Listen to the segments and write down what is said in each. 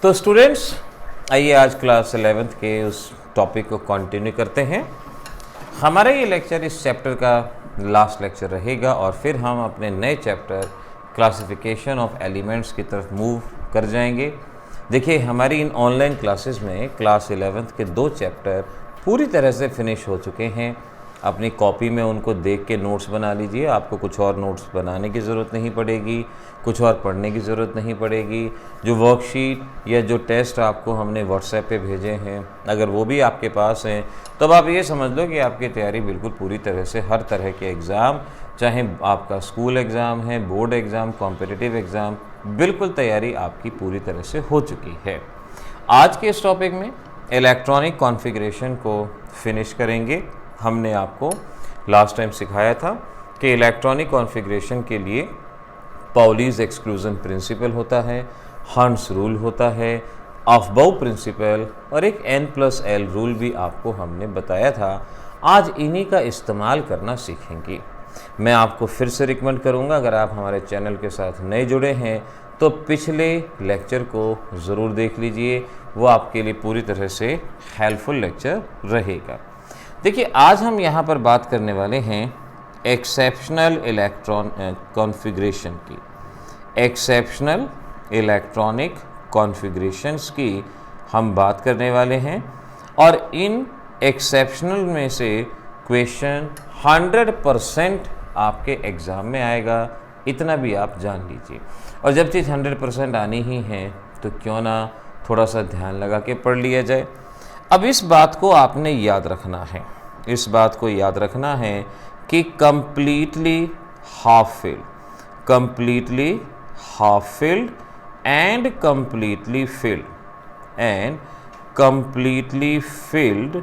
तो स्टूडेंट्स, आइए आज क्लास 11th के उस टॉपिक को कंटिन्यू करते हैं। हमारा ये लेक्चर इस चैप्टर का लास्ट लेक्चर रहेगा और फिर हम अपने नए चैप्टर क्लासिफिकेशन ऑफ एलिमेंट्स की तरफ मूव कर जाएंगे। देखिए, हमारी इन ऑनलाइन क्लासेस में क्लास 11th के 2 चैप्टर पूरी तरह से फिनिश हो चुके हैं। अपनी कॉपी में उनको देख के नोट्स बना लीजिए। आपको कुछ और नोट्स बनाने की ज़रूरत नहीं पड़ेगी, कुछ और पढ़ने की ज़रूरत नहीं पड़ेगी। जो वर्कशीट या जो टेस्ट आपको हमने व्हाट्सएप पे भेजे हैं, अगर वो भी आपके पास हैं, तब आप ये समझ लो कि आपकी तैयारी बिल्कुल पूरी तरह से हर तरह के एग्ज़ाम, चाहे आपका स्कूल एग्ज़ाम है, बोर्ड एग्ज़ाम, कॉम्पिटिटिव एग्ज़ाम, बिल्कुल तैयारी आपकी पूरी तरह से हो चुकी है। आज के इस टॉपिक में इलेक्ट्रॉनिक कॉन्फ़िगरेशन को फिनिश करेंगे। हमने आपको लास्ट टाइम सिखाया था कि इलेक्ट्रॉनिक कॉन्फ़िगरेशन के लिए पाउलीज़ एक्सक्लूजन प्रिंसिपल होता है, हंट्स रूल होता है, अफबाउ प्रिंसिपल और एक n+l रूल भी आपको हमने बताया था। आज इन्हीं का इस्तेमाल करना सीखेंगे। मैं आपको फिर से रिकमेंड करूंगा, अगर आप हमारे चैनल के साथ नए जुड़े हैं तो पिछले लेक्चर को ज़रूर देख लीजिए, वो आपके लिए पूरी तरह से हेल्पफुल लेक्चर रहेगा। देखिए, आज हम यहाँ पर बात करने वाले हैं एक्सेप्शनल इलेक्ट्रॉन कॉन्फ़िगरेशन की, एक्सेप्शनल इलेक्ट्रॉनिक कॉन्फ़िगरेशंस की हम बात करने वाले हैं। और इन एक्सेप्शनल में से क्वेश्चन 100% आपके एग्ज़ाम में आएगा, इतना भी आप जान लीजिए। और जब चीज़ 100% आनी ही है तो क्यों ना थोड़ा सा ध्यान लगा के पढ़ लिया जाए। अब इस बात को आपने याद रखना है, इस बात को याद रखना है कि completely half field, completely half filled and completely field and completely filled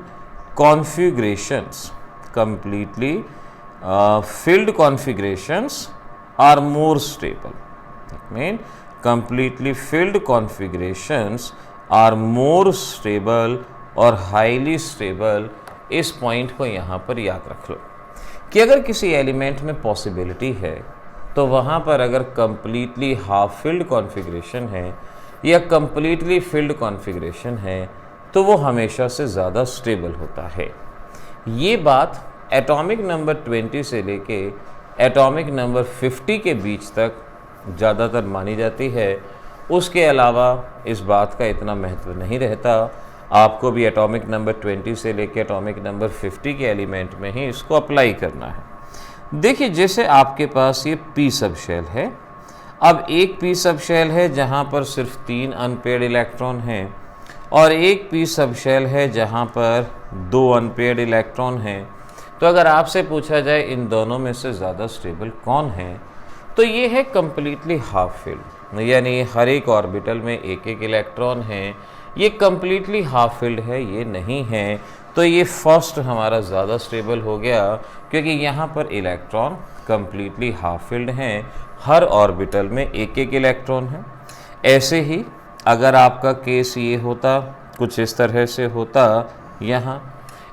configurations, completely filled configurations are more stable. That means completely filled configurations are more stable और highly stable। इस पॉइंट को यहाँ पर याद रख लो कि अगर किसी एलिमेंट में पॉसिबिलिटी है तो वहाँ पर अगर कंप्लीटली हाफ फिल्ड कॉन्फ़िगरेशन है या कंप्लीटली फिल्ड कॉन्फ़िगरेशन है तो वो हमेशा से ज़्यादा स्टेबल होता है। ये बात एटॉमिक नंबर 20 से लेके एटॉमिक नंबर 50 के बीच तक ज़्यादातर मानी जाती है। उसके अलावा इस बात का इतना महत्व नहीं रहता। आपको भी एटॉमिक नंबर 20 से लेके एटॉमिक नंबर 50 के एलिमेंट में ही इसको अप्लाई करना है। देखिए, जैसे आपके पास ये पी सब शेल है। अब एक पी सब शेल है जहाँ पर सिर्फ 3 अनपेयर्ड इलेक्ट्रॉन हैं और एक पी सब शेल है जहाँ पर 2 अनपेयर्ड इलेक्ट्रॉन हैं। तो अगर आपसे पूछा जाए इन दोनों में से ज़्यादा स्टेबल कौन है, तो ये है कंप्लीटली हाफ फिल्ड, यानी हर एक ऑर्बिटल में एक एक इलेक्ट्रॉन है। ये कंप्लीटली हाफ फिल्ड है, ये नहीं है। तो ये फर्स्ट हमारा ज़्यादा स्टेबल हो गया क्योंकि यहाँ पर इलेक्ट्रॉन कंप्लीटली हाफ फिल्ड हैं, हर ऑर्बिटल में एक एक इलेक्ट्रॉन है। ऐसे ही अगर आपका केस ये होता, कुछ इस तरह से होता, यहाँ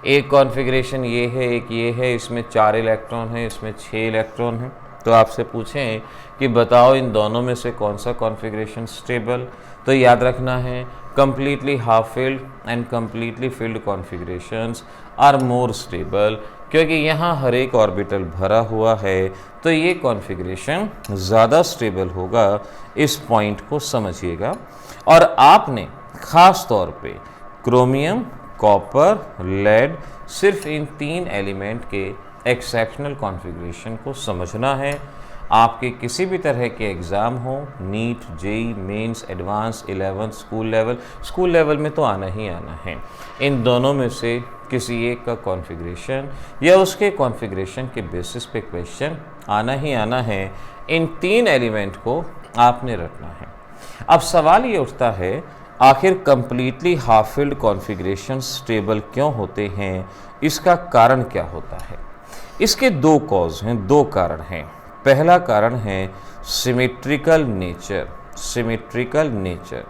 एक कॉन्फ़िगरेशन ये है, एक ये है, इसमें 4 इलेक्ट्रॉन हैं, इसमें 6 इलेक्ट्रॉन हैं, तो आपसे पूछें कि बताओ इन दोनों में से कौन सा कॉन्फ़िगरेशन स्टेबल, तो याद रखना है completely half filled and completely filled configurations are more stable, क्योंकि यहाँ हर एक ऑर्बिटल भरा हुआ है तो ये कॉन्फ़िगरेशन ज़्यादा स्टेबल होगा। इस पॉइंट को समझिएगा। और आपने ख़ास तौर पे क्रोमियम, कॉपर, लेड, सिर्फ इन 3 एलिमेंट के एक्सेप्शनल कॉन्फ़िगरेशन को समझना है। आपके किसी भी तरह के एग्ज़ाम हो, NEET, JEE, mains, advanced, 11th, school level में तो आना ही आना है। इन दोनों में से किसी एक का कॉन्फ़िगरेशन या उसके कॉन्फ़िगरेशन के बेसिस पे क्वेश्चन आना ही आना है। इन 3 एलिमेंट को आपने रखना है। अब सवाल ये उठता है, आखिर completely half field configuration stable क्यों होते हैं, इसका कारण क्या होता है? इसके 2 कॉज हैं, 2 कारण हैं। पहला कारण है सिमेट्रिकल नेचर, सिमेट्रिकल नेचर।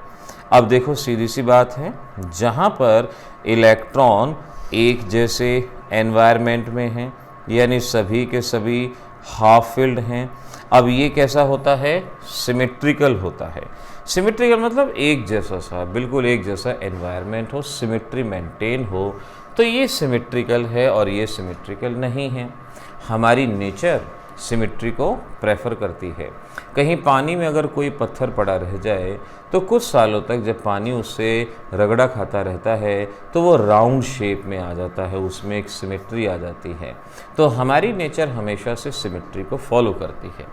अब देखो, सीधी सी बात है, जहाँ पर इलेक्ट्रॉन एक जैसे एनवायरनमेंट में हैं, यानी सभी के सभी हाफ फिल्ड हैं। अब ये कैसा होता है? सिमेट्रिकल होता है। सिमेट्रिकल मतलब एक जैसा सा, बिल्कुल एक जैसा एनवायरनमेंट हो, सिमेट्री मेंटेन हो, तो ये सिमेट्रिकल है और ये सिमेट्रिकल नहीं है। हमारी नेचर सिमेट्री को प्रेफर करती है। कहीं पानी में अगर कोई पत्थर पड़ा रह जाए तो कुछ सालों तक जब पानी उससे रगड़ा खाता रहता है तो वो राउंड शेप में आ जाता है, उसमें एक सिमेट्री आ जाती है। तो हमारी नेचर हमेशा से सिमेट्री को फॉलो करती है।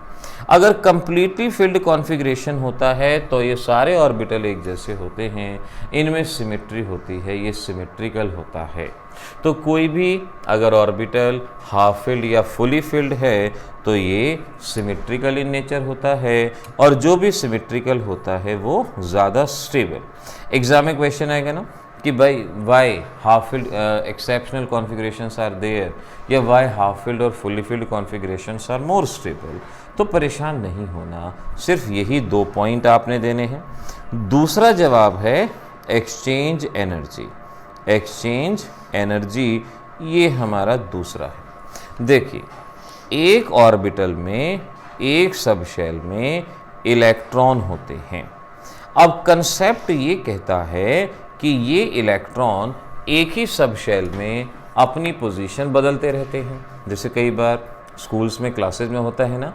अगर कंप्लीटली फिल्ड कॉन्फ़िगरेशन होता है तो ये सारे ऑर्बिटल एक जैसे होते हैं, इनमें सिमेट्री होती है, ये सिमेट्रिकल होता है। तो कोई भी अगर ऑर्बिटल हाफ फिल्ड या फुली फिल्ड है तो ये सिमेट्रिकल इन नेचर होता है, और जो भी सिमेट्रिकल होता है वो ज़्यादा स्टेबल। एग्जाम में क्वेश्चन आएगा ना कि भाई why half filled exceptional configurations are there, या वाई हाफ फिल्ड और fully filled configurations are more stable. तो परेशान नहीं होना, सिर्फ यही 2 पॉइंट आपने देने हैं। दूसरा जवाब है एक्सचेंज एनर्जी। एक्सचेंज एनर्जी ये हमारा दूसरा है। देखिए, एक ऑर्बिटल में, एक सब शेल में इलेक्ट्रॉन होते हैं। अब कंसेप्ट ये कहता है कि ये इलेक्ट्रॉन एक ही सब शेल में अपनी पोजीशन बदलते रहते हैं। जैसे कई बार स्कूल्स में क्लासेस में होता है ना,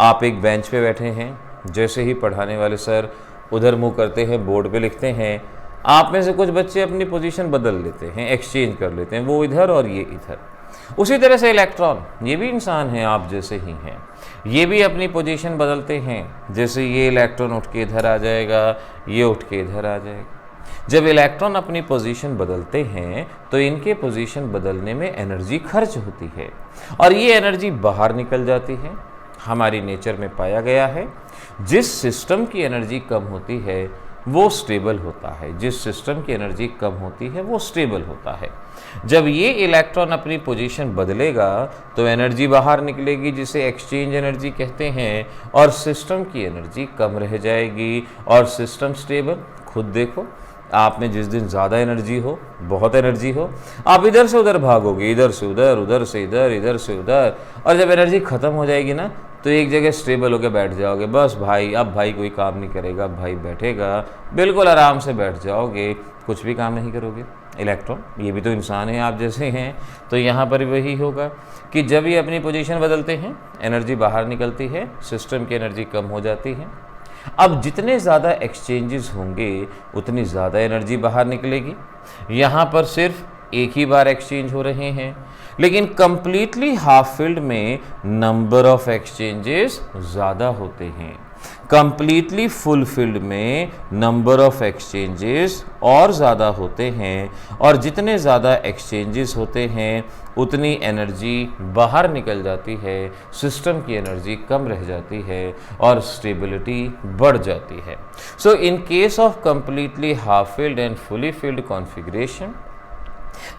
आप एक बेंच पे बैठे हैं, जैसे ही पढ़ाने वाले सर उधर मुंह करते हैं, बोर्ड पे लिखते हैं, आप में से कुछ बच्चे अपनी पोजीशन बदल लेते हैं, एक्सचेंज कर लेते हैं, वो इधर और ये इधर। उसी तरह से इलेक्ट्रॉन, ये भी इंसान हैं, आप जैसे ही हैं, ये भी अपनी पोजीशन बदलते हैं। जैसे ये इलेक्ट्रॉन उठ के इधर आ जाएगा, ये उठ के इधर आ जाएगा। जब इलेक्ट्रॉन अपनी पोजीशन बदलते हैं तो इनके पोजीशन बदलने में एनर्जी खर्च होती है, और ये एनर्जी बाहर निकल जाती है। हमारी नेचर में पाया गया है जिस सिस्टम की एनर्जी कम होती है वो स्टेबल होता है, जिस सिस्टम की एनर्जी कम होती है वो स्टेबल होता है। जब ये इलेक्ट्रॉन अपनी पोजीशन बदलेगा तो एनर्जी बाहर निकलेगी, जिसे एक्सचेंज एनर्जी कहते हैं, और सिस्टम की एनर्जी कम रह जाएगी और सिस्टम स्टेबल। खुद देखो, आप में जिस दिन ज़्यादा एनर्जी हो, बहुत एनर्जी हो, आप इधर से उधर भागोगे, इधर से उधर, उधर से इधर, इधर से उधर, और जब एनर्जी ख़त्म हो जाएगी ना तो एक जगह स्टेबल होकर बैठ जाओगे। बस भाई, अब भाई कोई काम नहीं करेगा, अब भाई बैठेगा, बिल्कुल आराम से बैठ जाओगे, कुछ भी काम नहीं करोगे। इलेक्ट्रॉन ये भी तो इंसान है, आप जैसे हैं, तो यहाँ पर वही होगा कि जब ये अपनी पोजीशन बदलते हैं एनर्जी बाहर निकलती है, सिस्टम की एनर्जी कम हो जाती है। अब जितने ज़्यादा एक्सचेंजेस होंगे उतनी ज़्यादा एनर्जी बाहर निकलेगी। यहाँ पर सिर्फ एक ही बार एक्सचेंज हो रहे हैं, लेकिन कंप्लीटली हाफ फील्ड में नंबर ऑफ एक्सचेंजेस ज़्यादा होते हैं। कंप्लीटली फुल फील्ड में नंबर ऑफ एक्सचेंजेस और ज़्यादा होते हैं, और जितने ज़्यादा एक्सचेंजेस होते हैं उतनी एनर्जी बाहर निकल जाती है, सिस्टम की एनर्जी कम रह जाती है और स्टेबिलिटी बढ़ जाती है। So in case of completely half filled and fully filled configuration,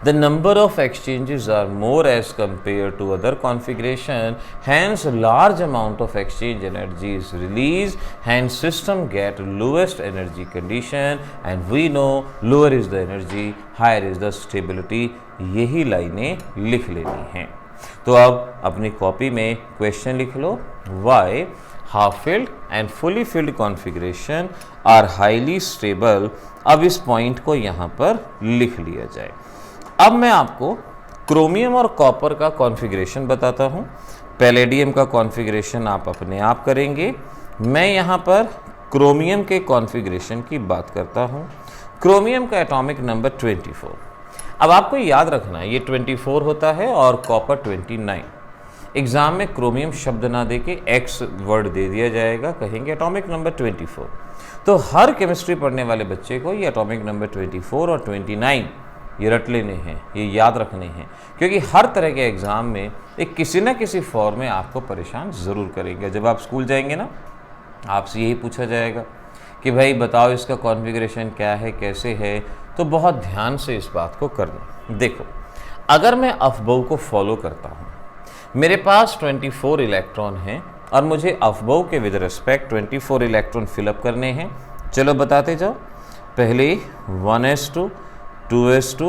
the number of exchanges are more as compared to other configuration, hence large amount of exchange energy is released, hence system get lowest energy condition, and we know lower is the energy, higher is the stability। यही लाइनें लिख लेनी हैं। तो अब अपनी copy में question लिख लो, why half filled and fully filled configuration are highly stable। अब इस पॉइंट को यहाँ पर लिख लिया जाए। अब मैं आपको क्रोमियम और कॉपर का कॉन्फ़िगरेशन बताता हूँ। पैलेडियम का कॉन्फ़िगरेशन आप अपने आप करेंगे, मैं यहाँ पर क्रोमियम के कॉन्फ़िगरेशन की बात करता हूँ। क्रोमियम का एटॉमिक नंबर 24। अब आपको याद रखना है ये 24 होता है और कॉपर 29। एग्ज़ाम में क्रोमियम शब्द ना दे के एक्स वर्ड दे दिया जाएगा, कहेंगे एटॉमिक नंबर 24। तो हर केमिस्ट्री पढ़ने वाले बच्चे को ये एटॉमिक नंबर 24 और 29 ये रट लेने हैं, ये याद रखने हैं, क्योंकि हर तरह के एग्ज़ाम में एक किसी न किसी फॉर्म में आपको परेशान ज़रूर करेंगे। जब आप स्कूल जाएंगे ना, आपसे यही पूछा जाएगा कि भाई बताओ इसका कॉन्फ़िगरेशन क्या है, कैसे है, तो बहुत ध्यान से इस बात को करना। देखो, अगर मैं अफबोव को फॉलो करता हूँ, मेरे पास 24 इलेक्ट्रॉन हैं और मुझे अफबोव के विद रिस्पेक्ट 24 इलेक्ट्रॉन फिलअप करने हैं। चलो बताते जाओ। पहले 1s2, 2s2,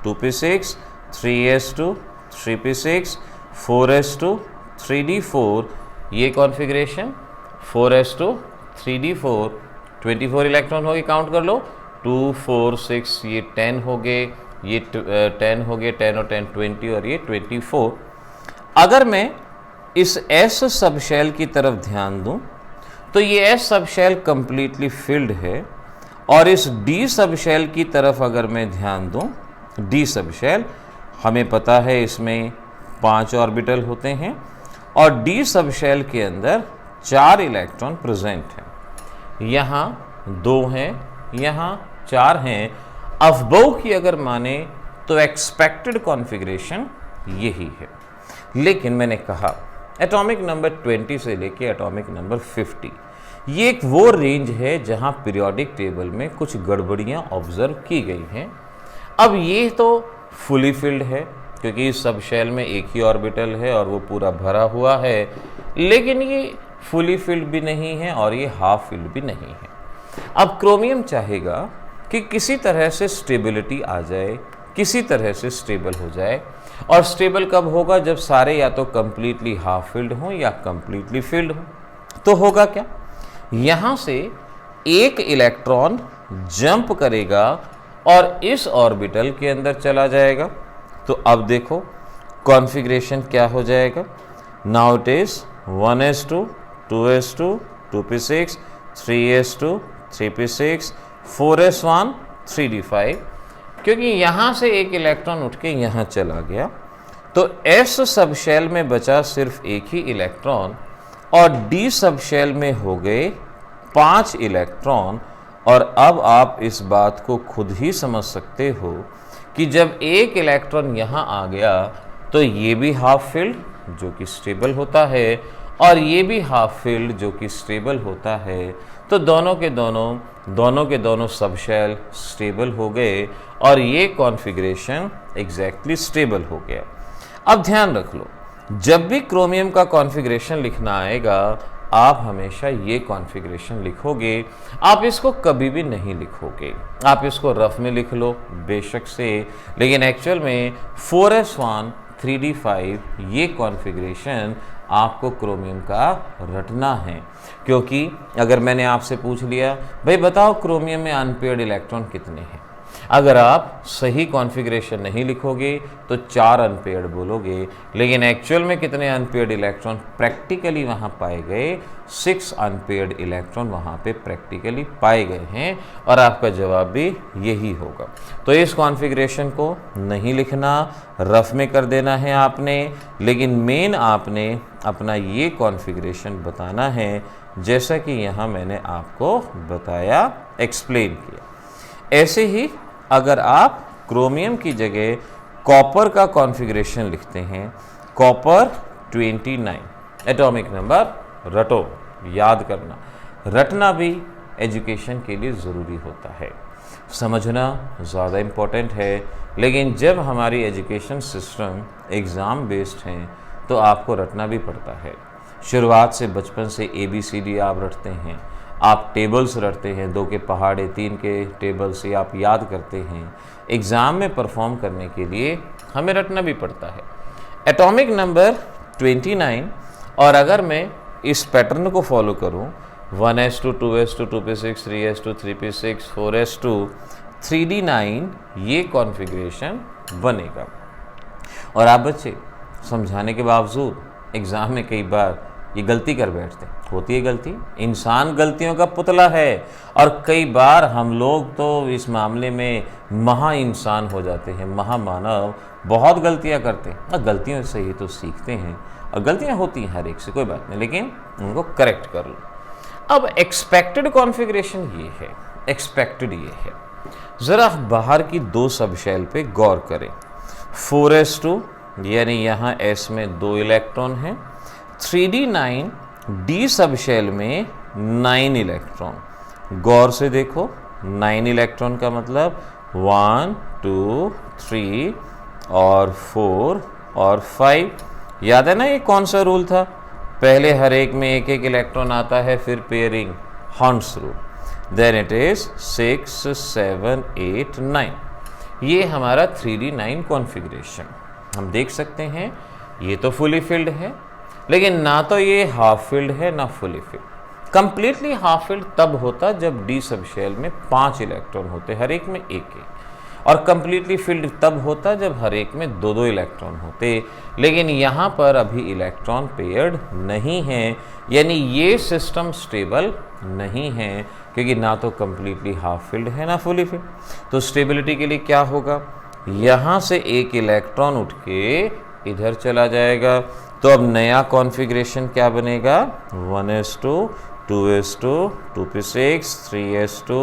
2p6, 3s2, 3p6, 4s2, 3d4, ये कॉन्फ़िगरेशन 4s2, 3d4 24 इलेक्ट्रॉन हो गए, काउंट कर लो, 2 4 6, ये 10 हो गए, ये 10 हो गए, 10 और 10 20 और ये 24। अगर मैं इस S सब शेल की तरफ ध्यान दूं तो ये S सब शेल कंप्लीटली फिल्ड है, और इस D सब शेल की तरफ अगर मैं ध्यान दूं, D सब शेल हमें पता है इसमें 5 ऑर्बिटल होते हैं और D सब शेल के अंदर 4 इलेक्ट्रॉन प्रेजेंट हैं। यहाँ 2 हैं, यहाँ 4 हैं। अफबो की अगर माने तो एक्सपेक्टेड कॉन्फ़िगरेशन यही है। लेकिन मैंने कहा एटॉमिक नंबर 20 से लेके एटॉमिक नंबर 50 ये एक वो रेंज है जहाँ पीरियोडिक टेबल में कुछ गड़बड़ियाँ ऑब्जर्व की गई हैं। अब ये तो फुली फिल्ड है क्योंकि इस सब शेल में एक ही ऑर्बिटल है और वो पूरा भरा हुआ है, लेकिन ये फुली फिल्ड भी नहीं है और ये हाफ फिल्ड भी नहीं है। अब क्रोमियम चाहेगा कि किसी तरह से स्टेबिलिटी आ जाए, किसी तरह से स्टेबल हो जाए, और स्टेबल कब होगा? जब सारे या तो कंप्लीटली हाफ फिल्ड हों या कंप्लीटली फिल्ड हों। तो होगा क्या? यहाँ से एक इलेक्ट्रॉन जंप करेगा और इस ऑर्बिटल के अंदर चला जाएगा। तो अब देखो कॉन्फ़िगरेशन क्या हो जाएगा। Now it is 1s2 2s2 2p6 3s2 3p6 4s1 3d5, क्योंकि यहाँ से एक इलेक्ट्रॉन उठ के यहाँ चला गया तो S सब शेल में बचा सिर्फ एक ही इलेक्ट्रॉन और D सब शेल में हो गए 5 इलेक्ट्रॉन। और अब आप इस बात को खुद ही समझ सकते हो कि जब एक इलेक्ट्रॉन यहाँ आ गया तो ये भी हाफ फिल्ड जो कि स्टेबल होता है और ये भी हाफ फिल्ड जो कि स्टेबल होता है, तो दोनों के दोनों सब शेल स्टेबल हो गए और ये कॉन्फ़िगरेशन एग्जैक्टली स्टेबल हो गया। अब ध्यान रख लो, जब भी क्रोमियम का कॉन्फ़िगरेशन लिखना आएगा आप हमेशा ये कॉन्फ़िगरेशन लिखोगे, आप इसको कभी भी नहीं लिखोगे। आप इसको रफ में लिख लो बेशक से, लेकिन एक्चुअल में 4s1 3d5 ये कॉन्फ़िगरेशन आपको क्रोमियम का रटना है। क्योंकि अगर मैंने आपसे पूछ लिया भाई बताओ क्रोमियम में अनपेयर्ड इलेक्ट्रॉन कितने हैं, अगर आप सही कॉन्फ़िगरेशन नहीं लिखोगे तो 4 अनपेयर्ड बोलोगे, लेकिन एक्चुअल में कितने अनपेयर्ड इलेक्ट्रॉन प्रैक्टिकली वहाँ पाए गए? 6 अनपेयर्ड इलेक्ट्रॉन वहाँ पे प्रैक्टिकली पाए गए हैं और आपका जवाब भी यही होगा। तो इस कॉन्फ़िगरेशन को नहीं लिखना, रफ में कर देना है आपने, लेकिन मेन आपने अपना ये कॉन्फ़िगरेशन बताना है जैसा कि यहाँ मैंने आपको बताया, एक्सप्लेन किया। ऐसे ही अगर आप क्रोमियम की जगह कॉपर का कॉन्फ़िगरेशन लिखते हैं, कॉपर 29 एटॉमिक नंबर, रटो, याद करना, रटना भी एजुकेशन के लिए ज़रूरी होता है, समझना ज़्यादा इम्पोर्टेंट है। लेकिन जब हमारी एजुकेशन सिस्टम एग्ज़ाम बेस्ड हैं तो आपको रटना भी पड़ता है। शुरुआत से बचपन से ABCD आप रटते हैं, आप टेबल्स रटते हैं, 2 के पहाड़े 3 के टेबल से आप याद करते हैं। एग्ज़ाम में परफॉर्म करने के लिए हमें रटना भी पड़ता है। एटॉमिक नंबर 29, और अगर मैं इस पैटर्न को फॉलो करूं 1s2 2s2 2p6 3s2 3p6 4s2 3d9 ये कॉन्फ़िगरेशन बनेगा। और आप बच्चे समझाने के बावजूद एग्ज़ाम में कई बार ये गलती कर बैठते, होती है गलती, इंसान गलतियों का पुतला है और कई बार हम लोग तो इस मामले में महा इंसान हो जाते हैं, महामानव, बहुत गलतियां करते हैं और गलतियों से ही तो सीखते हैं और गलतियां होती हैं हर एक से, कोई बात नहीं, लेकिन उनको करेक्ट कर लो। अब एक्सपेक्टेड कॉन्फ़िगरेशन ये है, एक्सपेक्टेड ये है, ज़रा बाहर की 2 सब शेल पे गौर करें। 4s2 यानी यहाँ S में 2 इलेक्ट्रॉन हैं, 3d9 D सब शेल में 9 इलेक्ट्रॉन। गौर से देखो 9 इलेक्ट्रॉन का मतलब 1 2 3 और 4 और 5। याद है ना ये कौन सा रूल था? पहले हर एक में एक एक इलेक्ट्रॉन आता है, फिर पेयरिंग, हॉर्न्स रूल, देन इट इज 6 7 8 9। ये हमारा 3d9 कॉन्फ़िगरेशन हम देख सकते हैं। ये तो फुली फिल्ड है, लेकिन ना तो ये हाफ फिल्ड है ना fully filled, completely half field तब होता जब डी सब शेल में 5 इलेक्ट्रॉन होते, हर एक में एक एक, और कंप्लीटली फिल्ड तब होता जब हर एक में 2-2 इलेक्ट्रॉन होते। लेकिन यहाँ पर अभी इलेक्ट्रॉन पेयर्ड नहीं है, यानी ये सिस्टम स्टेबल नहीं है, क्योंकि ना तो कंप्लीटली हाफ फिल्ड है ना फुली फिल्ड। तो स्टेबिलिटी के लिए क्या होगा, यहाँ से एक इलेक्ट्रॉन उठ के इधर चला जाएगा। तो अब नया कॉन्फ़िगरेशन क्या बनेगा, 1s2 2s2 2p6 3s2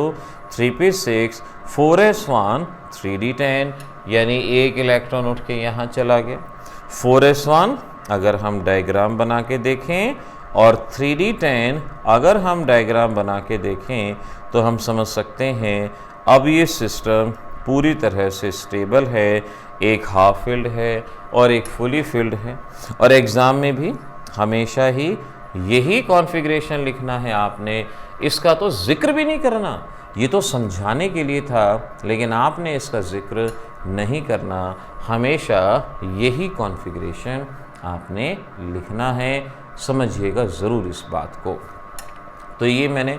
3p6 4s1 3d10, यानी एक इलेक्ट्रॉन उठ के यहाँ चला गया। 4s1 अगर हम डायग्राम बना के देखें और 3d10 अगर हम डायग्राम बना के देखें तो हम समझ सकते हैं अब ये सिस्टम पूरी तरह से स्टेबल है, एक हाफ फिल्ड है और एक फुली फिल्ड है। और एग्ज़ाम में भी हमेशा ही यही कॉन्फ़िगरेशन लिखना है आपने, इसका तो जिक्र भी नहीं करना, ये तो समझाने के लिए था, लेकिन आपने इसका जिक्र नहीं करना, हमेशा यही कॉन्फ़िगरेशन आपने लिखना है, समझिएगा ज़रूर इस बात को। तो ये मैंने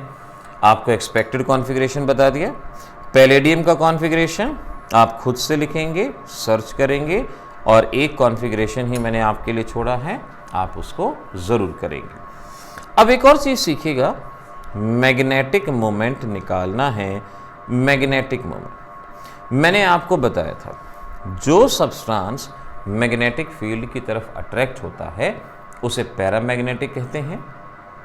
आपको एक्सपेक्टेड कॉन्फ़िगरेशन बता दिया। पैलेडियम का कॉन्फ़िगरेशन आप खुद से लिखेंगे, सर्च करेंगे, और एक कॉन्फ़िगरेशन ही मैंने आपके लिए छोड़ा है, आप उसको ज़रूर करेंगे। अब एक और चीज़ सीखिएगा, मैग्नेटिक मोमेंट निकालना है। मैग्नेटिक मोमेंट मैंने आपको बताया था, जो सब्सटेंस मैग्नेटिक फील्ड की तरफ अट्रैक्ट होता है उसे पैरामैग्नेटिक कहते हैं।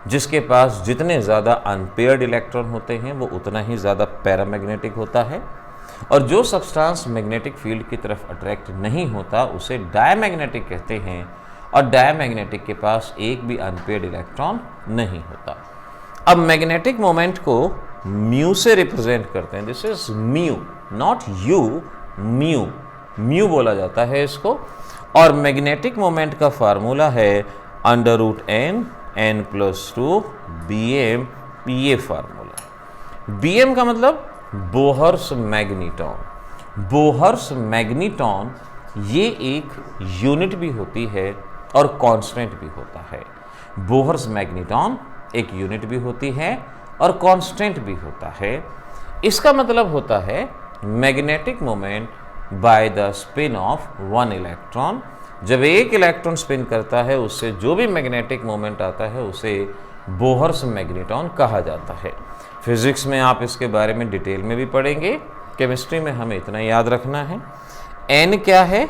जिसके पास जितने ज़्यादा अनपेयर्ड इलेक्ट्रॉन होते हैं वो उतना ही ज़्यादा पैरामैग्नेटिक होता है, और जो सब्सटेंस मैग्नेटिक फील्ड की तरफ अट्रैक्ट नहीं होता उसे डायमैग्नेटिक कहते हैं, और डायमैग्नेटिक के पास एक भी अनपेयर्ड इलेक्ट्रॉन नहीं होता। अब मैग्नेटिक मोमेंट को म्यू से रिप्रेजेंट करते हैं, this is mu, not you, mu, mu बोला जाता है इसको। और मैग्नेटिक मोमेंट का फार्मूला है √n n+2 Bm, ये फार्मूला। Bm का मतलब बोहर्स मैग्नीटॉन। बोहर्स मैग्नीटॉन ये एक यूनिट भी होती है और कांस्टेंट भी होता है। बोहर्स मैग्नीटॉन एक यूनिट भी होती है और कांस्टेंट भी होता है। इसका मतलब होता है magnetic moment by the spin off 1 electron. जब एक इलेक्ट्रॉन स्पिन करता है उससे जो भी मैग्नेटिक मोमेंट आता है उसे बोहर्स मैग्नीटॉन कहा जाता है। फिजिक्स में आप इसके बारे में डिटेल में भी पढ़ेंगे, केमिस्ट्री में हमें इतना याद रखना है। n क्या है,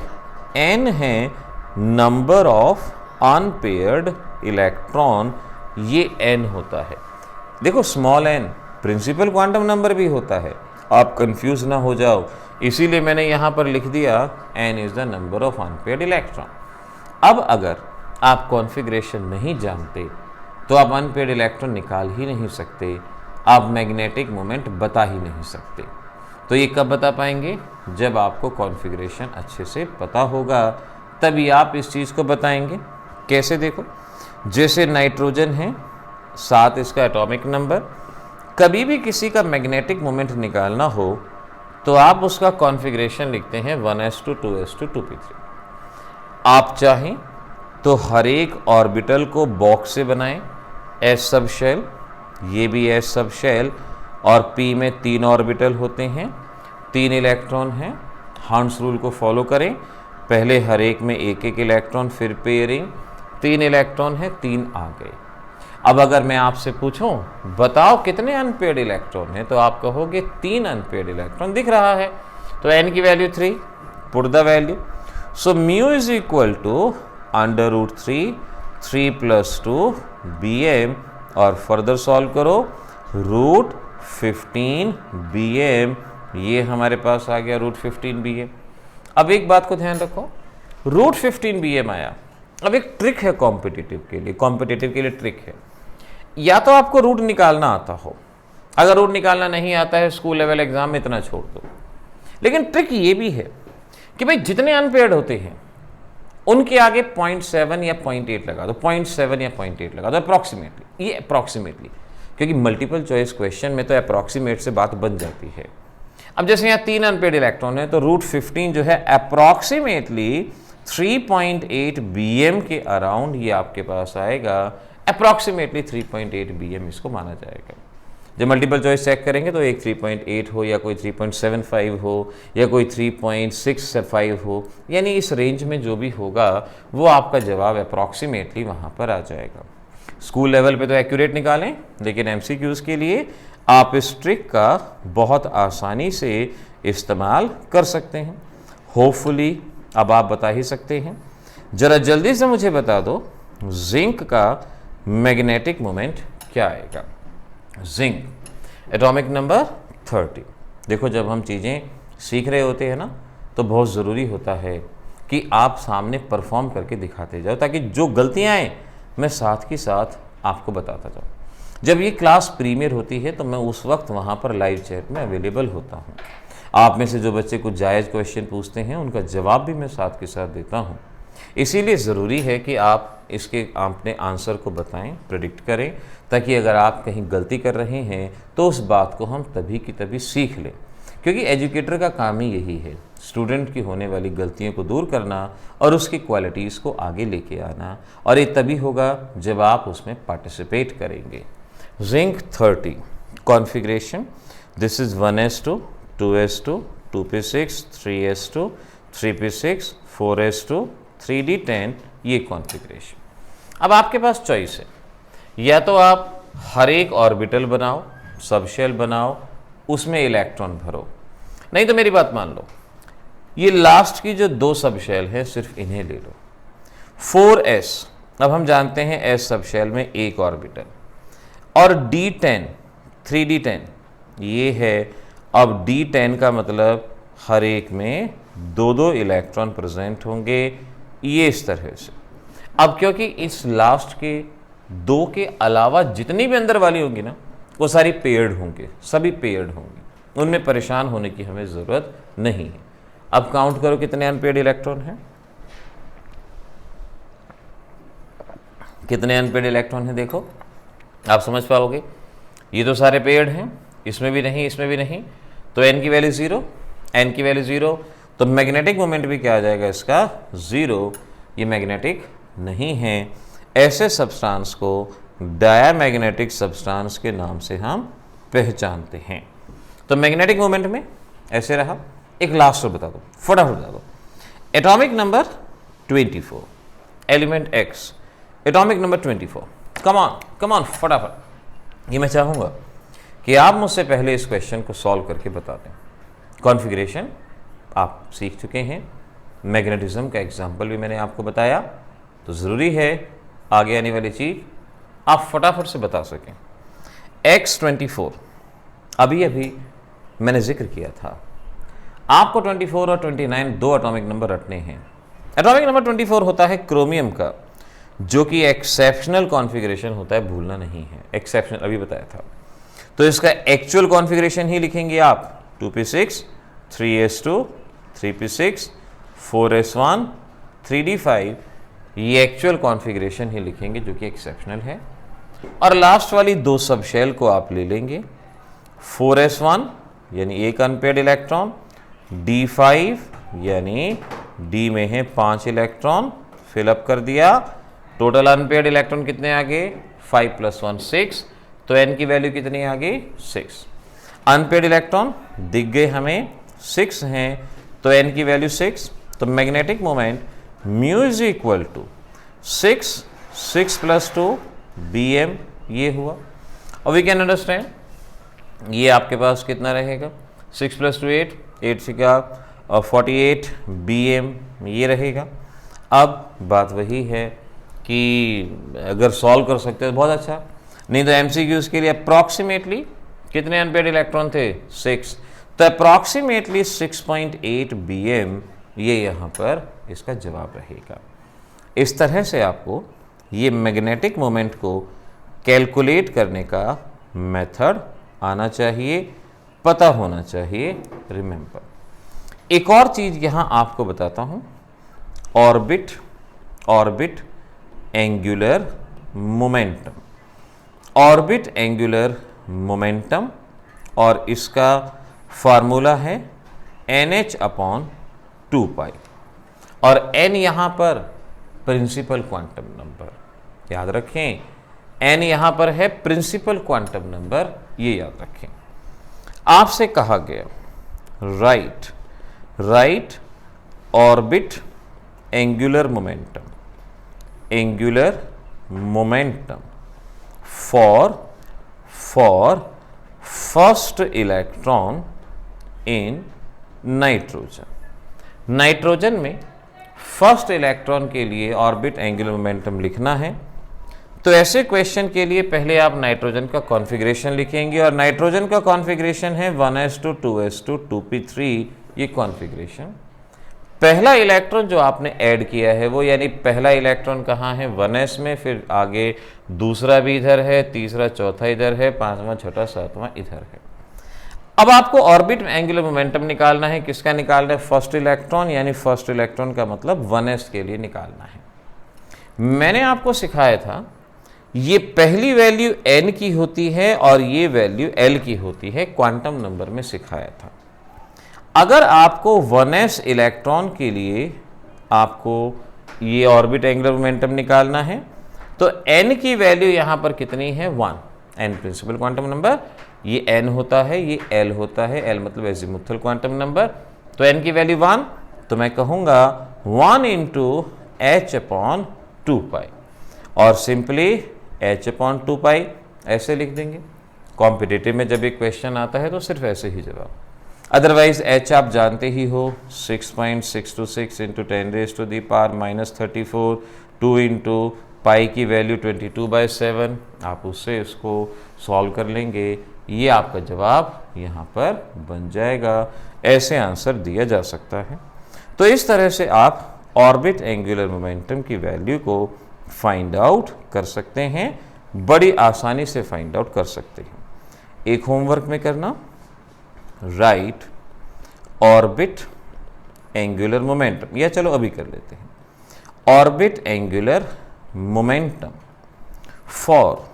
n है नंबर ऑफ अनपेयर्ड इलेक्ट्रॉन, ये n होता है। देखो small n principal quantum number भी होता है, आप कंफ्यूज ना हो जाओ, इसीलिए मैंने यहाँ पर लिख दिया n is the number of unpaired electron. अब अगर आप कॉन्फ़िगरेशन नहीं जानते तो आप अनपेयर्ड इलेक्ट्रॉन निकाल ही नहीं सकते, आप मैग्नेटिक मोमेंट बता ही नहीं सकते। तो ये कब बता पाएंगे, जब आपको कॉन्फ़िगरेशन अच्छे से पता होगा, तभी आप इस चीज़ को बताएंगे। कैसे, देखो जैसे नाइट्रोजन है 7 इसका एटॉमिक नंबर, कभी भी किसी का मैग्नेटिक मोमेंट निकालना हो तो आप उसका कॉन्फ़िगरेशन लिखते हैं 1s2 2s2 2p3। आप चाहें तो हर एक ऑर्बिटल को बॉक्स से बनाएं, एस सब शेल, ये भी एस सब शेल, और p में 3 ऑर्बिटल होते हैं, 3 इलेक्ट्रॉन हैं। हंस रूल को फॉलो करें, पहले हर एक में एक एक इलेक्ट्रॉन, फिर पेयरिंग, 3 इलेक्ट्रॉन है, 3 आ गए। अब अगर मैं आपसे पूछूं बताओ कितने अनपेयर्ड इलेक्ट्रॉन हैं, तो आप कहोगे 3 अनपेयर्ड इलेक्ट्रॉन दिख रहा है, तो n की value 3, put the value. So mu is equal to √3 3+2 Bm, और फर्दर सॉल्व करो, √15 Bm, ये हमारे पास आ गया √15 Bm। अब एक बात को ध्यान रखो, √15 Bm आया। अब एक ट्रिक है कॉम्पिटिटिव के लिए, कॉम्पिटिटिव के लिए ट्रिक है, या तो आपको रूट निकालना आता हो, अगर रूट निकालना नहीं आता है स्कूल लेवल एग्जाम में इतना छोड़ दो, लेकिन ट्रिक ये भी है कि भाई जितने अनपेयर्ड होते हैं उनके आगे 0.7 या 0.8 लगा दो, 0.7 या 0.8 लगा दो अप्रॉक्सीमेटली, ये अप्रॉक्सीमेटली, क्योंकि मल्टीपल चॉइस क्वेश्चन में तो अप्रॉक्सीमेट से बात बन जाती है। अब जैसे यहाँ 3 अनपेयर्ड इलेक्ट्रॉन है तो √15 जो है अप्रॉक्सीमेटली 3.8 Bm के अराउंड ये आपके पास आएगा। अप्रॉक्सीमेटली 3.8 BM इसको माना जाएगा। जब मल्टीपल चॉइस चेक करेंगे तो एक 3.8 हो या कोई 3.75 हो या कोई 3.65 हो, यानी इस रेंज में जो भी होगा वो आपका जवाब अप्रॉक्सीमेटली वहाँ पर आ जाएगा। स्कूल लेवल पे तो एक्यूरेट निकालें, लेकिन MCQs के लिए आप इस ट्रिक का बहुत आसानी से इस्तेमाल कर सकते हैं। होपफुली अब आप बता ही सकते हैं। ज़रा जल्दी से मुझे बता दो, जिंक का मैग्नेटिक मोमेंट क्या आएगा? Zinc atomic number 30। देखो, जब हम चीज़ें सीख रहे होते हैं ना, तो बहुत ज़रूरी होता है कि आप सामने परफॉर्म करके दिखाते जाओ, ताकि जो गलतियाँ आएँ मैं साथ ही साथ आपको बताता जाऊँ। जब ये क्लास प्रीमियर होती है तो मैं उस वक्त वहाँ पर लाइव चैट में अवेलेबल होता हूँ। आप में से जो बच्चे कुछ जायज़ क्वेश्चन पूछते हैं उनका जवाब भी मैं साथ के साथ देता हूँ। इसीलिए ज़रूरी है कि आप इसके अपने आंसर को बताएं, प्रेडिक्ट करें, ताकि अगर आप कहीं गलती कर रहे हैं तो उस बात को हम तभी की तभी सीख लें। क्योंकि एजुकेटर का काम ही यही है, स्टूडेंट की होने वाली गलतियों को दूर करना और उसकी क्वालिटीज़ को आगे लेके आना, और ये तभी होगा जब आप उसमें पार्टिसिपेट करेंगे। Zinc 30 configuration, this is 1s2, 2s2, 2p6, 3s2, 3p6, 4s2, 3d10, ये कॉन्फ़िगरेशन। अब आपके पास चॉइस है, या तो आप हर एक ऑर्बिटल बनाओ, सबशेल बनाओ, उसमें इलेक्ट्रॉन भरो, नहीं तो मेरी बात मान लो, ये लास्ट की जो 2 सबशेल हैं सिर्फ इन्हें ले लो। 4s, अब हम जानते हैं s सबशेल में एक ऑर्बिटल, और d10, 3d10 ये है। अब d10 का मतलब हर एक में 2-2 इलेक्ट्रॉन प्रेजेंट होंगे, ये इस तरह से। अब क्योंकि इस लास्ट के 2 के अलावा जितनी भी अंदर वाली होंगी ना, वो सारी पेयर्ड होंगे, सभी पेयर्ड होंगी, उनमें परेशान होने की हमें ज़रूरत नहीं है। अब काउंट करो कितने अनपेयर्ड इलेक्ट्रॉन हैं, कितने अनपेयर्ड इलेक्ट्रॉन हैं, देखो आप समझ पाओगे। ये तो सारे पेयर्ड हैं, इसमें भी नहीं, इसमें भी नहीं, तो n की वैल्यू 0, n की वैल्यू 0, तो मैग्नेटिक मोमेंट भी क्या आ जाएगा इसका? 0। ये मैग्नेटिक नहीं है। ऐसे सब्सटेंस को डायामैग्नेटिक सब्सटेंस के नाम से हम पहचानते हैं। तो मैग्नेटिक मोमेंट में ऐसे रहा। एक लास्ट बता दो, फटाफट बता दो। Atomic number 24, element X, atomic number 24। Come on फटाफट। ये मैं चाहूँगा कि आप मुझसे पहले इस क्वेश्चन को सॉल्व करके बता दें। कॉन्फ़िगरेशन आप सीख चुके हैं, मैग्नेटिज्म का एग्जाम्पल भी मैंने आपको बताया, तो ज़रूरी है आगे आने वाली चीज़ आप फटाफट से बता सकें। X24 अभी मैंने जिक्र किया था, आपको 24 और 29 2 एटॉमिक नंबर रटने हैं। एटॉमिक नंबर 24 होता है क्रोमियम का, जो कि एक्सेप्शनल कॉन्फ़िगरेशन होता है, भूलना नहीं है, एक्सेप्शनल अभी बताया था। तो इसका एक्चुअल कॉन्फ़िगरेशन ही लिखेंगे आप, 2p6, 3s2, 3p6, 4s1, 3d5, ये एक्चुअल कॉन्फ़िगरेशन ही लिखेंगे जो कि एक्सेप्शनल है। और लास्ट वाली 2 सबशेल को आप ले लेंगे, 4s1 यानी एक अनपेयर्ड इलेक्ट्रॉन, d5 यानी d में है 5 इलेक्ट्रॉन, फिलअप कर दिया। टोटल अनपेयर्ड इलेक्ट्रॉन कितने आ गए? 5 + 1 6, तो n की वैल्यू कितनी आ गई? 6। अनपेयर्ड इलेक्ट्रॉन दिख गए हमें, 6 हैं, तो n की वैल्यू 6। तो magnetic moment mu is equal to 6 + 2 bm, ये हुआ। और वी कैन अंडरस्टैंड ये आपके पास कितना रहेगा? 6 + 2 8, 8 से क्या 48 bm ये रहेगा। अब बात वही है कि अगर सॉल्व कर सकते हैं तो बहुत अच्छा, नहीं तो MCQs के लिए अप्रॉक्सीमेटली कितने अनपेयर्ड इलेक्ट्रॉन थे? 6, तो अप्रॉक्सीमेटली 6.8 bm ये यहाँ पर इसका जवाब रहेगा। इस तरह से आपको ये मैग्नेटिक मोमेंट को कैलकुलेट करने का मेथड आना चाहिए, पता होना चाहिए। रिमेंबर एक और चीज़ यहाँ आपको बताता हूँ, orbit angular momentum, orbit angular momentum, और इसका फार्मूला है NH/2π, और n यहाँ पर प्रिंसिपल क्वांटम नंबर। याद रखें n यहाँ पर है प्रिंसिपल क्वांटम नंबर, ये याद रखें। आपसे कहा गया right orbit angular momentum for first electron in nitrogen में फर्स्ट इलेक्ट्रॉन के लिए ऑर्बिट एंगुलर मोमेंटम लिखना है। तो ऐसे क्वेश्चन के लिए पहले आप नाइट्रोजन का कॉन्फ़िगरेशन लिखेंगे, और नाइट्रोजन का कॉन्फ़िगरेशन है 1s2 2s2 2p3, ये कॉन्फ़िगरेशन। पहला इलेक्ट्रॉन जो आपने ऐड किया है वो, यानी पहला इलेक्ट्रॉन कहाँ है, 1s में, फिर आगे दूसरा भी इधर है, तीसरा चौथा इधर है, पांचवा छठा सातवां इधर है। अब आपको ऑर्बिट एंगुलर मोमेंटम निकालना है। किसका निकालना है, फर्स्ट इलेक्ट्रॉन, यानी फर्स्ट इलेक्ट्रॉन का मतलब 1s के लिए निकालना है। मैंने आपको सिखाया था ये पहली वैल्यू n की होती है और ये वैल्यू l की होती है, क्वांटम नंबर में सिखाया था। अगर आपको 1s इलेक्ट्रॉन के लिए आपको ये ऑर्बिट एंगुलर मोमेंटम निकालना है, तो n की वैल्यू यहां पर कितनी है, 1। n प्रिंसिपल क्वांटम नंबर, ये n होता है, ये l होता है, l मतलब एजीमुथल क्वांटम नंबर। तो n की वैल्यू 1, तो मैं कहूंगा 1 × h/2π, और सिंपली h/2π ऐसे लिख देंगे। कॉम्पिटिटिव में जब एक क्वेश्चन आता है तो सिर्फ ऐसे ही जवाब, अदरवाइज h आप जानते ही हो, 6.626 × 10⁻⁻34, 2 × पाई की वैल्यू 22/7, आप उससे इसको सॉल्व कर लेंगे, ये आपका जवाब यहाँ पर बन जाएगा। ऐसे आंसर दिया जा सकता है। तो इस तरह से आप ऑर्बिट एंगुलर मोमेंटम की वैल्यू को फाइंड आउट कर सकते हैं, बड़ी आसानी से फाइंड आउट कर सकते हैं। एक होमवर्क में करना, राइट ऑर्बिट एंगुलर मोमेंटम, या चलो अभी कर लेते हैं, orbit angular momentum for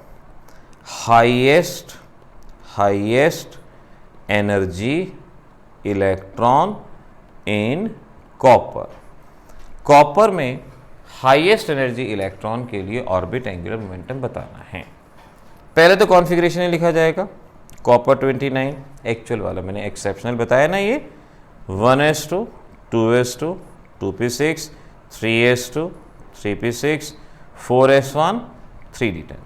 highest energy electron in copper में हाईएस्ट एनर्जी इलेक्ट्रॉन के लिए ऑर्बिट एंगुलर मोमेंटम बताना है। पहले तो कॉन्फ़िगरेशन ही लिखा जाएगा, कॉपर 29, एक्चुअल वाला मैंने एक्सेप्शनल बताया ना, ये 1s2 2s2 2p6 3s2 3p6 4s1 3d10।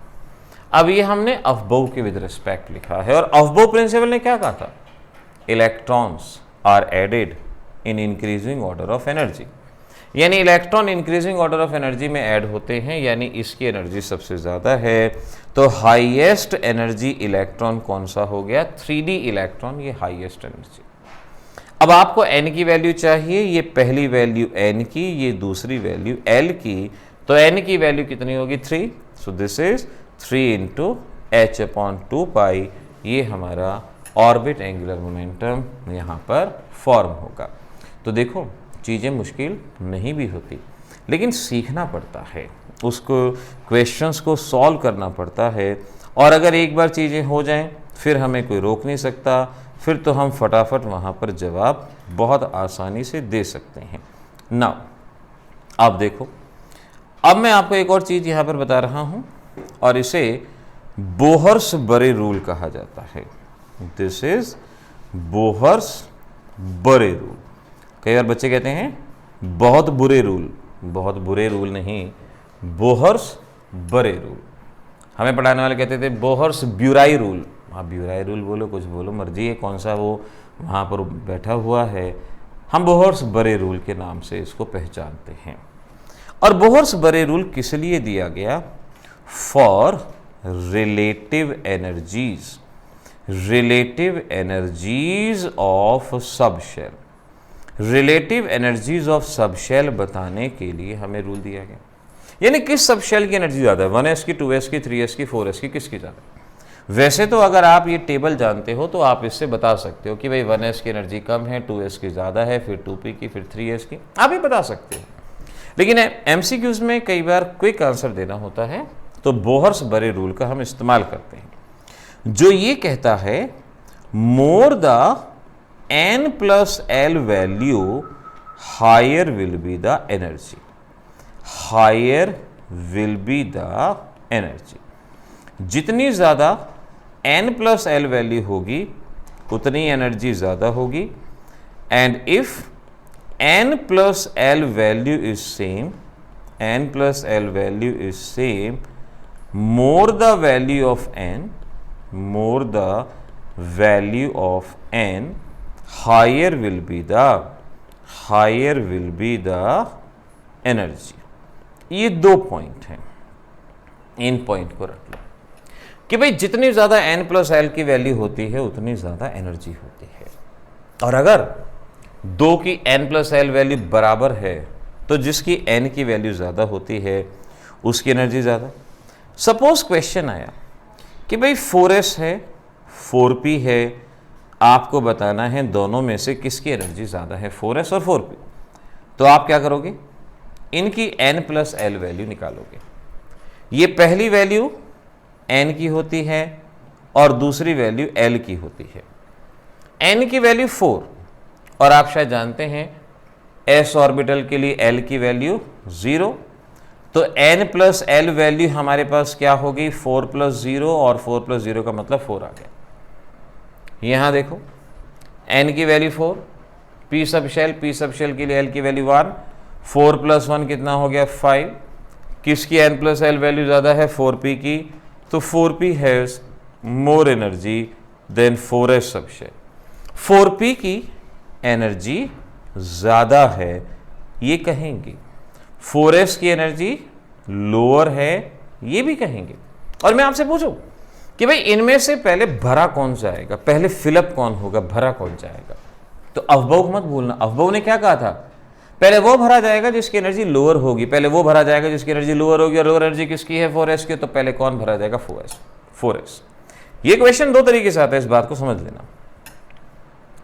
अब ये हमने अबव के विद रिस्पेक्ट लिखा है, और अबव प्रिंसिपल ने क्या कहा था, electrons are added in increasing order of energy, यानी electron increasing order of energy में ऐड होते हैं, यानी इसकी एनर्जी सबसे ज़्यादा है। तो हाईएस्ट एनर्जी इलेक्ट्रॉन कौन सा हो गया, 3d इलेक्ट्रॉन, ये हाईएस्ट एनर्जी। अब आपको n की वैल्यू चाहिए, ये पहली वैल्यू n की, ये दूसरी वैल्यू l की, तो n की वैल्यू कितनी होगी, 3। सो दिस इज 3 × h/2π, ये हमारा ऑर्बिट एंगुलर मोमेंटम यहाँ पर फॉर्म होगा। तो देखो चीज़ें मुश्किल नहीं भी होती, लेकिन सीखना पड़ता है, उसको क्वेश्चंस को सॉल्व करना पड़ता है, और अगर एक बार चीज़ें हो जाएं फिर हमें कोई रोक नहीं सकता, फिर तो हम फटाफट वहाँ पर जवाब बहुत आसानी से दे सकते हैं ना। अब देखो, अब मैं आपको एक और चीज़ यहाँ पर बता रहा हूँ, और इसे बोहर्स-बरे रूल कहा जाता है। This is Bohr's Bury rule. कई बार बच्चे कहते हैं बहुत बुरे रूल, बहुत बुरे रूल नहीं, बोहर्स-बरे रूल। हमें पढ़ाने वाले कहते थे बोहर्स-ब्यूराई रूल। आप ब्यूराई रूल बोलो, कुछ बोलो, मर्जी है, कौन सा वो वहाँ पर बैठा हुआ है, हम बोहर्स-बरे रूल के नाम से इसको पहचानते हैं। और बोहर्स-बरे रूल किस लिए दिया गया, for relative energies of subshell. Relative energies of subshell बताने के लिए हमें रूल दिया गया, यानी किस सबशेल की एनर्जी ज़्यादा है, 1s की, 2s की, 3s की, 4s की, किसकी ज़्यादा है। वैसे तो अगर आप ये टेबल जानते हो तो आप इससे बता सकते हो कि भाई 1s की एनर्जी कम है, 2s की ज़्यादा है, फिर 2p की, फिर 3s की, आप ही बता सकते हो। लेकिन MCQs में कई बार क्विक आंसर देना होता है, तो बोहर्स-बरे रूल का हम इस्तेमाल करते हैं, जो ये कहता है more the n+l value higher will be the energy, higher will be the energy. जितनी ज़्यादा n प्लस एल वैल्यू होगी उतनी एनर्जी ज़्यादा होगी, and if n plus L value is same, n plus L value is same, more the value of n, more the value of n, higher will be the energy। ये दो point हैं, इन point को रख लो कि भाई जितनी ज़्यादा n plus L की वैल्यू होती है उतनी ज़्यादा एनर्जी होती है, और अगर दो की n प्लस एल वैल्यू बराबर है तो जिसकी n की वैल्यू ज़्यादा होती है उसकी एनर्जी ज़्यादा। सपोज क्वेश्चन आया कि भाई 4s है 4p है, आपको बताना है दोनों में से किसकी एनर्जी ज़्यादा है, 4s और 4p। तो आप क्या करोगे, इनकी n प्लस एल वैल्यू निकालोगे। ये पहली वैल्यू n की होती है और दूसरी वैल्यू l की होती है। n की वैल्यू 4, और आप शायद जानते हैं s ऑर्बिटल के लिए l की वैल्यू 0, तो n प्लस एल वैल्यू हमारे पास क्या होगी, 4 प्लस 0, और 4 प्लस 0 का मतलब 4 आ गया। यहां देखो n की वैल्यू 4, p सब शेल के लिए l की वैल्यू 1, 4 प्लस 1 कितना हो गया 5। किसकी n प्लस एल वैल्यू ज़्यादा है, 4p की, तो 4p has more energy then 4s सब शेल। 4p की एनर्जी ज़्यादा है ये कहेंगे, 4s की एनर्जी लोअर है ये भी कहेंगे। और मैं आपसे पूछूं कि भाई इनमें से पहले भरा कौन जाएगा, पहले फिलअप कौन होगा, भरा कौन जाएगा, तो अफबऊ मत भूलना। अफबऊ ने क्या कहा था, पहले वो भरा जाएगा जिसकी एनर्जी लोअर होगी, पहले वो भरा जाएगा जिसकी एनर्जी लोअर होगी, और लोअर एनर्जी किसकी है, 4s की, तो पहले कौन भरा जाएगा, 4s। ये क्वेश्चन दो तरीके से आता है, इस बात को समझ लेना।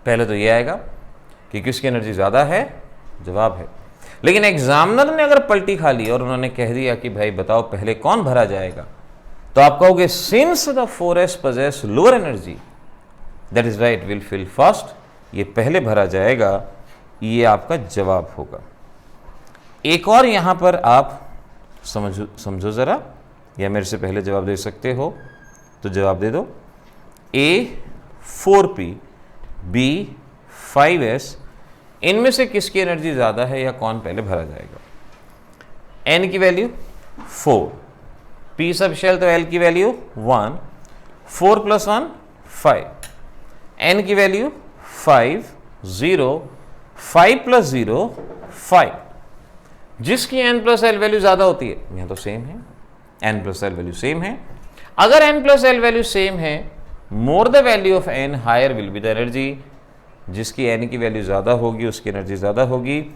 पहले तो ये आएगा कि किसकी एनर्जी ज़्यादा है, जवाब है। लेकिन एग्जामिनर ने अगर पलटी खा ली और उन्होंने कह दिया कि भाई बताओ पहले कौन भरा जाएगा, तो आप कहोगे since the 4s possess lower energy that is right will fill first, ये पहले भरा जाएगा, ये आपका जवाब होगा। एक और यहां पर आप समझो जरा, या मेरे से पहले जवाब दे सकते हो तो जवाब दे दो। A 4p, B 5s, इनमें से किसकी एनर्जी ज़्यादा है या कौन पहले भरा जाएगा। n की वैल्यू 4, p सब शेल तो l की वैल्यू 1, 4 प्लस 1 5, n की वैल्यू 5 0, 5 प्लस 0 5। जिसकी n प्लस एल वैल्यू ज़्यादा होती है, यहाँ तो सेम है, n plus L value same है। अगर n plus L value same है, more the value of n higher will be the energy, जिसकी n की वैल्यू ज़्यादा होगी उसकी एनर्जी ज़्यादा होगी,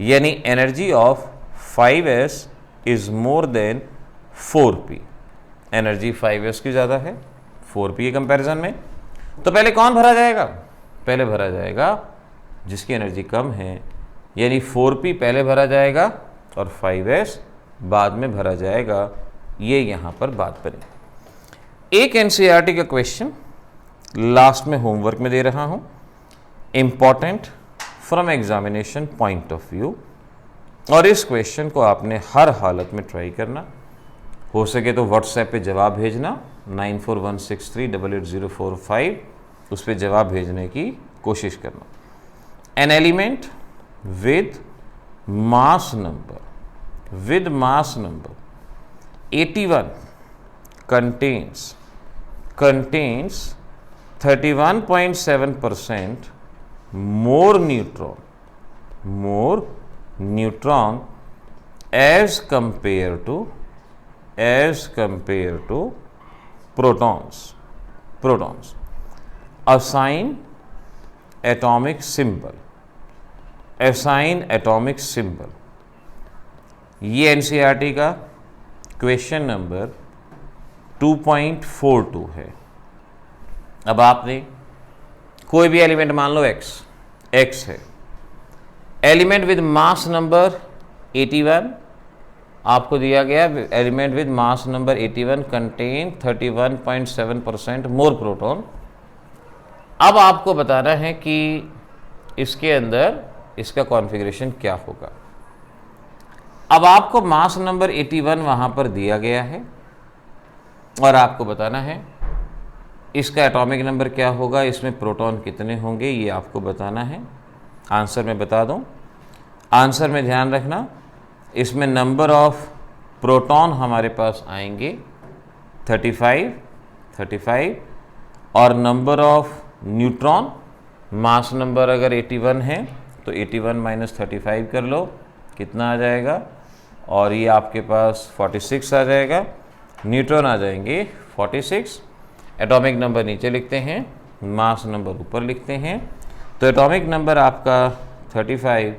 यानी energy of 5s is more than 4p। Energy 5s की ज़्यादा है 4p के कंपैरिजन में। तो पहले कौन भरा जाएगा, पहले भरा जाएगा जिसकी एनर्जी कम है, यानी 4p पहले भरा जाएगा और 5s बाद में भरा जाएगा। ये यहाँ पर बात बनी। एक एनसीईआरटी का क्वेश्चन लास्ट में होमवर्क में दे रहा हूँ, important from examination point of view, और इस क्वेश्चन को आपने हर हालत में ट्राई करना। हो सके तो व्हाट्सएप पे जवाब भेजना 9416388045, उस पर जवाब भेजने की कोशिश करना। An element with mass number 81 contains 31.7% more neutron as compared to protons. Assign atomic symbol। ये एनसीईआरटी का क्वेश्चन नंबर 2.42 है। अब आपने कोई भी एलिमेंट मान लो x है, एलिमेंट विद मास नंबर 81 आपको दिया गया, element with mass number 81 contain 31.7% more proton. अब आपको बताना है कि इसके अंदर इसका कॉन्फ़िगरेशन क्या होगा। अब आपको मास नंबर 81 वहां पर दिया गया है, और आपको बताना है इसका एटॉमिक नंबर क्या होगा, इसमें प्रोटॉन कितने होंगे, ये आपको बताना है। आंसर मैं बता दूं, आंसर में ध्यान रखना, इसमें नंबर ऑफ प्रोटॉन हमारे पास आएंगे 35 और number of neutron, mass number अगर 81 है तो 81 माइनस 35 कर लो, कितना आ जाएगा, और ये आपके पास 46 आ जाएगा। न्यूट्रॉन आ जाएंगे 46, एटॉमिक नंबर नीचे लिखते हैं, मास नंबर ऊपर लिखते हैं। तो एटॉमिक नंबर आपका 35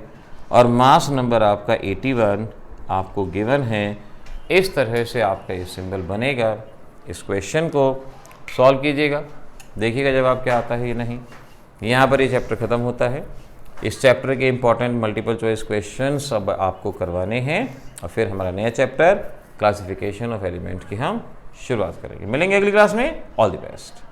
और मास नंबर आपका 81 आपको गिवन है। इस तरह से आपका ये सिंबल बनेगा। इस क्वेश्चन को सॉल्व कीजिएगा, देखिएगा जवाब क्या आता है या नहीं। यहाँ पर ये चैप्टर ख़त्म होता है। इस चैप्टर के इंपॉर्टेंट मल्टीपल चॉइस क्वेश्चंस अब आपको करवाने हैं और फिर हमारा नया चैप्टर क्लासिफिकेशन ऑफ एलिमेंट की हम शुरुआत करेंगे। मिलेंगे अगली क्लास में। All the best.